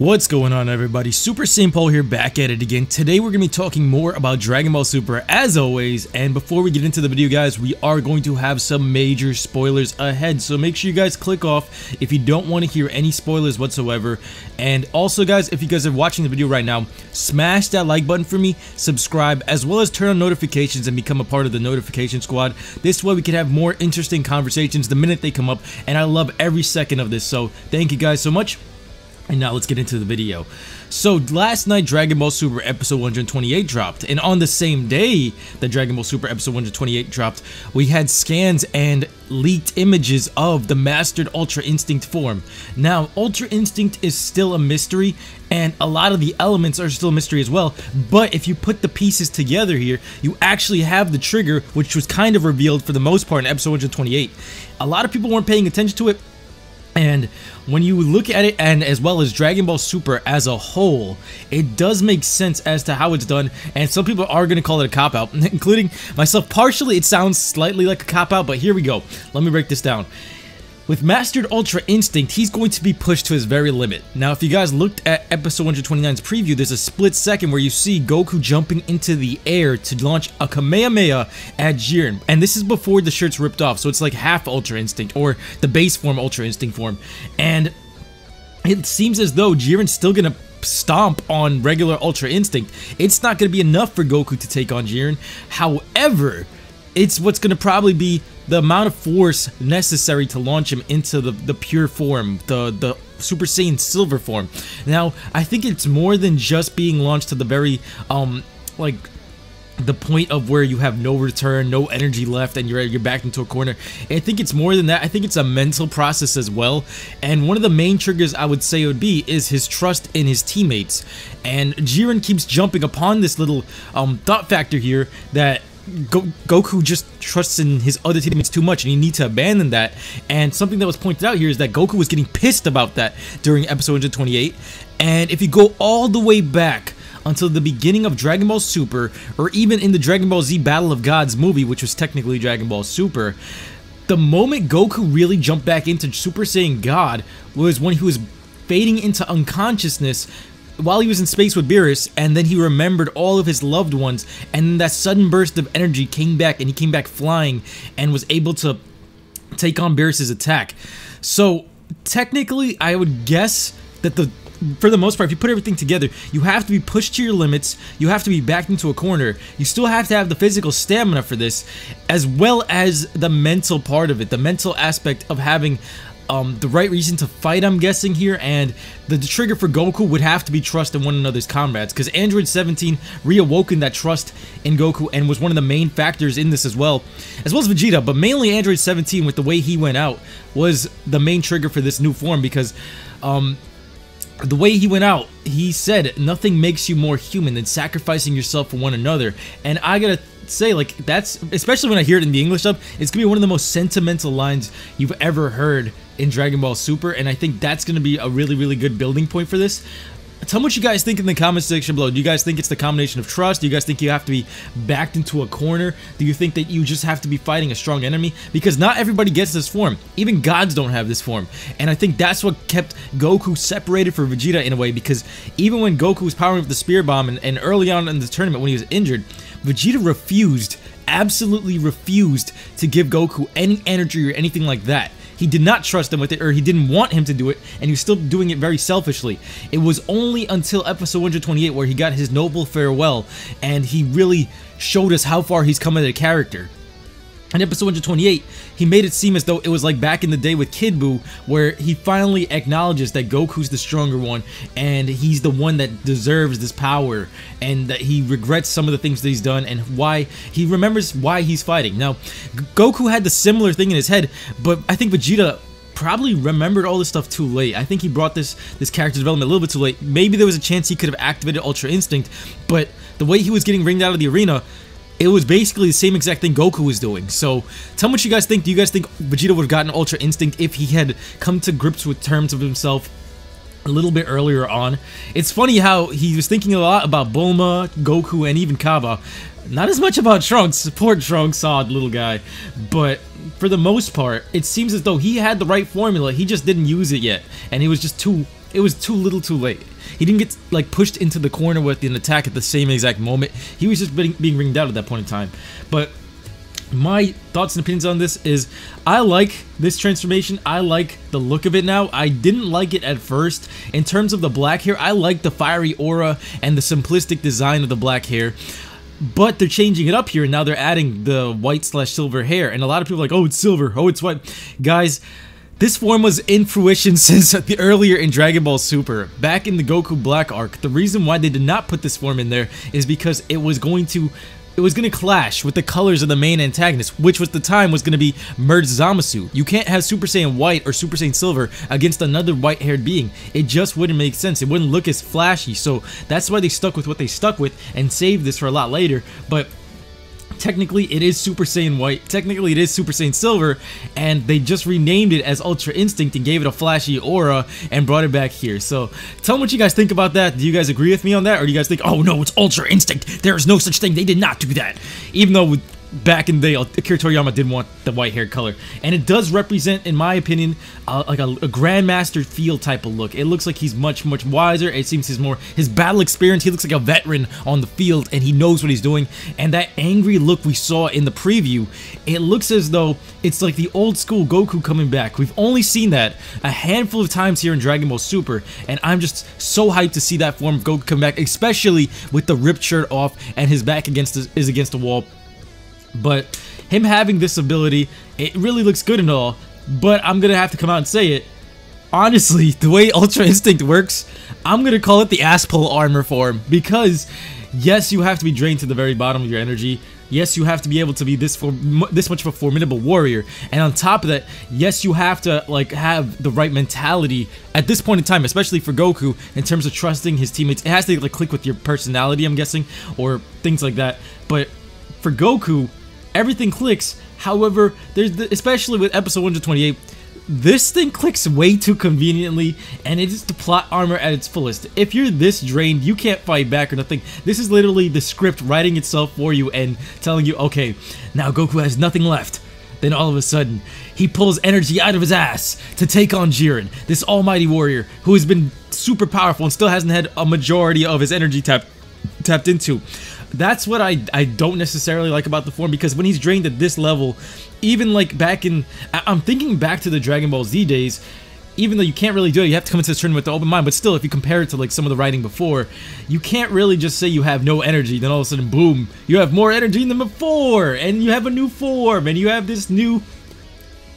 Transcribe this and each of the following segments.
What's going on, everybody? SuperSaiyanPaul here, back at it again. Today we're going to be talking more about Dragon Ball Super as always, and before we get into the video, guys, we are going to have some major spoilers ahead, so make sure you guys click off if you don't want to hear any spoilers whatsoever. And also, guys, if you guys are watching the video right now, smash that like button for me, subscribe, as well as turn on notifications and become a part of the notification squad. This way we can have more interesting conversations the minute they come up, and I love every second of this, so thank you guys so much. And now let's get into the video. So last night Dragon Ball Super episode 128 dropped, and on the same day that Dragon Ball Super episode 128 dropped, we had scans and leaked images of the Mastered Ultra Instinct form. Now, Ultra Instinct is still a mystery, and a lot of the elements are still a mystery as well, but if you put the pieces together here, you actually have the trigger, which was kind of revealed for the most part in episode 128. A lot of people weren't paying attention to it, and when you look at it, and as well as Dragon Ball Super as a whole, it does make sense as to how it's done, and some people are going to call it a cop-out, including myself. Partially, it sounds slightly like a cop-out, but here we go. Let me break this down. With Mastered Ultra Instinct, he's going to be pushed to his very limit. Now, if you guys looked at episode 129's preview, there's a split second where you see Goku jumping into the air to launch a Kamehameha at Jiren. And this is before the shirt's ripped off, so it's like half Ultra Instinct, or the base form Ultra Instinct form. And it seems as though Jiren's still gonna stomp on regular Ultra Instinct. It's not gonna be enough for Goku to take on Jiren. However, it's what's gonna probably be the amount of force necessary to launch him into the pure form, the Super Saiyan Silver form. Now, I think it's more than just being launched to the very, like, the point of where you have no return, no energy left, and you're backed into a corner. I think it's more than that. I think it's a mental process as well, and one of the main triggers I would say it would be is his trust in his teammates. And Jiren keeps jumping upon this little thought factor here that Goku just trusts in his other teammates too much, and you need to abandon that. And something that was pointed out here is that Goku was getting pissed about that during episode 128. And if you go all the way back until the beginning of Dragon Ball Super, or even in the Dragon Ball Z Battle of Gods movie, which was technically Dragon Ball Super, the moment Goku really jumped back into Super Saiyan God was when he was fading into unconsciousness while he was in space with Beerus, and then he remembered all of his loved ones, and then that sudden burst of energy came back, and he came back flying and was able to take on Beerus's attack. So technically, I would guess that for the most part, if you put everything together, you have to be pushed to your limits, you have to be backed into a corner, you still have to have the physical stamina for this, as well as the mental part of it, the mental aspect of having the right reason to fight, I'm guessing here. And the trigger for Goku would have to be trust in one another's combats, because Android 17 reawoken that trust in Goku and was one of the main factors in this as well as Vegeta, but mainly Android 17, with the way he went out, was the main trigger for this new form, because the way he went out, he said nothing makes you more human than sacrificing yourself for one another. And I gotta say, like, that's, especially when I hear it in the English dub, it's gonna be one of the most sentimental lines you've ever heard in Dragon Ball Super, and I think that's gonna be a really, really good building point for this. Tell me what you guys think in the comment section below. Do you guys think it's the combination of trust? Do you guys think you have to be backed into a corner? Do you think that you just have to be fighting a strong enemy? Because not everybody gets this form. Even gods don't have this form. And I think that's what kept Goku separated from Vegeta in a way, because even when Goku was powering up the Spirit Bomb and early on in the tournament when he was injured, Vegeta refused, absolutely refused to give Goku any energy or anything like that. He did not trust him with it, or he didn't want him to do it, and he was still doing it very selfishly. It was only until episode 128 where he got his noble farewell, and he really showed us how far he's come as a character. In episode 128, he made it seem as though it was like back in the day with Kid Buu, where he finally acknowledges that Goku's the stronger one, and he's the one that deserves this power, and that he regrets some of the things that he's done, and why he remembers why he's fighting. Now, Goku had the similar thing in his head, but I think Vegeta probably remembered all this stuff too late. I think he brought this character development a little bit too late. Maybe there was a chance he could have activated Ultra Instinct, but the way he was getting ringed out of the arena, it was basically the same exact thing Goku was doing. So tell me what you guys think. Do you guys think Vegeta would have gotten Ultra Instinct if he had come to grips with terms of himself a little bit earlier on? It's funny how he was thinking a lot about Bulma, Goku, and even Kaba. Not as much about Trunks. Poor Trunks, odd little guy. But for the most part, it seems as though he had the right formula. He just didn't use it yet, and he was just too it was too little too late. He didn't get like pushed into the corner with an attack at the same exact moment. He was just being ringed out at that point in time. But my thoughts and opinions on this is I like this transformation. I like the look of it now. I didn't like it at first. In terms of the black hair, I like the fiery aura and the simplistic design of the black hair. But they're changing it up here, and now they're adding the white/silver hair. And a lot of people are like, oh, it's silver, oh, it's white. Guys, this form was in fruition since the earlier in Dragon Ball Super. Back in the Goku Black arc, the reason why they did not put this form in there is because it was going to clash with the colors of the main antagonist, which was the time was going to be merged Zamasu. You can't have Super Saiyan White or Super Saiyan Silver against another white-haired being. It just wouldn't make sense. It wouldn't look as flashy. So that's why they stuck with what they stuck with and saved this for a lot later. But technically it is Super Saiyan White, technically it is Super Saiyan Silver, and they just renamed it as Ultra Instinct and gave it a flashy aura and brought it back here. So tell me what you guys think about that. Do you guys agree with me on that, or do you guys think, oh no, it's Ultra Instinct, there's no such thing, they did not do that? Even though back in the day, Akira Toriyama did want the white hair color, and it does represent, in my opinion, like a grandmaster feel type of look. It looks like he's much wiser. It seems his battle experience, he looks like a veteran on the field and he knows what he's doing. And that angry look we saw in the preview, it looks as though it's like the old school Goku coming back. We've only seen that a handful of times here in Dragon Ball Super, and I'm just so hyped to see that form of Goku come back, especially with the ripped shirt off and his back is against the wall. But him having this ability, it really looks good and all, but I'm gonna have to come out and say it. Honestly, the way Ultra Instinct works, I'm gonna call it the ass pull armor form, because yes, you have to be drained to the very bottom of your energy. Yes, you have to be able to be this much of a formidable warrior, and on top of that, yes, you have to like have the right mentality at this point in time, especially for Goku, in terms of trusting his teammates. It has to like click with your personality, I'm guessing, or things like that. But for Goku, everything clicks. However, especially with episode 128, this thing clicks way too conveniently, and it is the plot armor at its fullest. If you're this drained, you can't fight back or nothing. This is literally the script writing itself for you and telling you, okay, now Goku has nothing left. Then all of a sudden, he pulls energy out of his ass to take on Jiren, this almighty warrior who has been super powerful and still hasn't had a majority of his energy tapped into. That's what I don't necessarily like about the form, because when he's drained at this level, even like back in, I'm thinking back to the Dragon Ball Z days, even though you can't really do it, you have to come into this tournament with an open mind, but still, if you compare it to like some of the writing before, you can't really just say you have no energy, then all of a sudden, boom, you have more energy than before, and you have a new form, and you have this new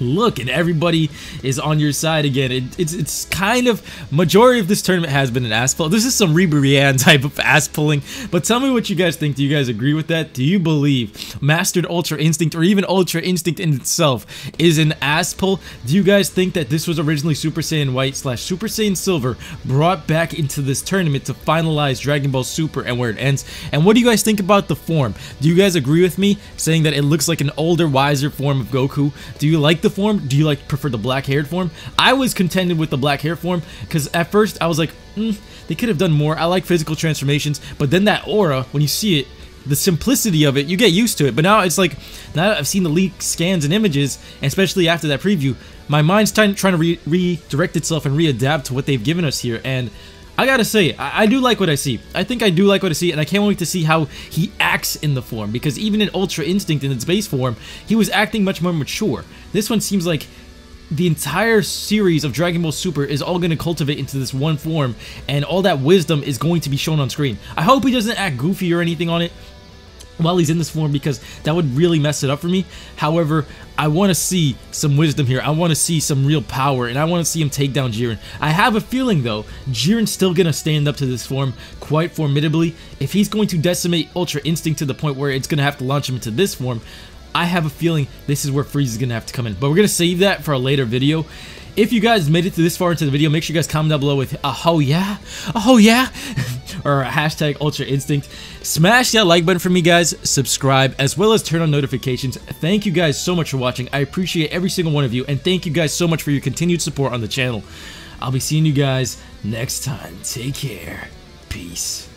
look, and everybody is on your side again. It's kind of, majority of this tournament has been an ass pull. This is some Ribrianne type of ass pulling, but tell me what you guys think. Do you guys agree with that? Do you believe Mastered Ultra Instinct, or even Ultra Instinct in itself, is an ass pull? Do you guys think that this was originally Super Saiyan White / Super Saiyan Silver brought back into this tournament to finalize Dragon Ball Super and where it ends? And what do you guys think about the form? Do you guys agree with me saying that it looks like an older, wiser form of Goku? Do you like the form? Do you prefer the black haired form? I was contented with the black hair form, because at first I was like, they could have done more. I like physical transformations, but then that aura, when you see it, the simplicity of it, you get used to it. But now it's like, now that I've seen the leaked scans and images, and especially after that preview, my mind's trying to redirect itself and readapt to what they've given us here. And I gotta say, I do like what I see. I think I do like what I see, and I can't wait to see how he acts in the form, because even in Ultra Instinct in its base form, he was acting much more mature. This one seems like the entire series of Dragon Ball Super is all going to cultivate into this one form, and all that wisdom is going to be shown on screen. I hope he doesn't act goofy or anything on it while he's in this form, because that would really mess it up for me. However, I want to see some wisdom here. I want to see some real power, and I want to see him take down Jiren. I have a feeling, though, Jiren's still going to stand up to this form quite formidably. If he's going to decimate Ultra Instinct to the point where it's going to have to launch him into this form, I have a feeling this is where Frieza is going to have to come in. But we're going to save that for a later video. If you guys made it to this far into the video, make sure you guys comment down below with a oh yeah, or a hashtag Ultra Instinct. Smash that like button for me, guys. Subscribe, as well as turn on notifications. Thank you guys so much for watching. I appreciate every single one of you, and thank you guys so much for your continued support on the channel. I'll be seeing you guys next time. Take care. Peace.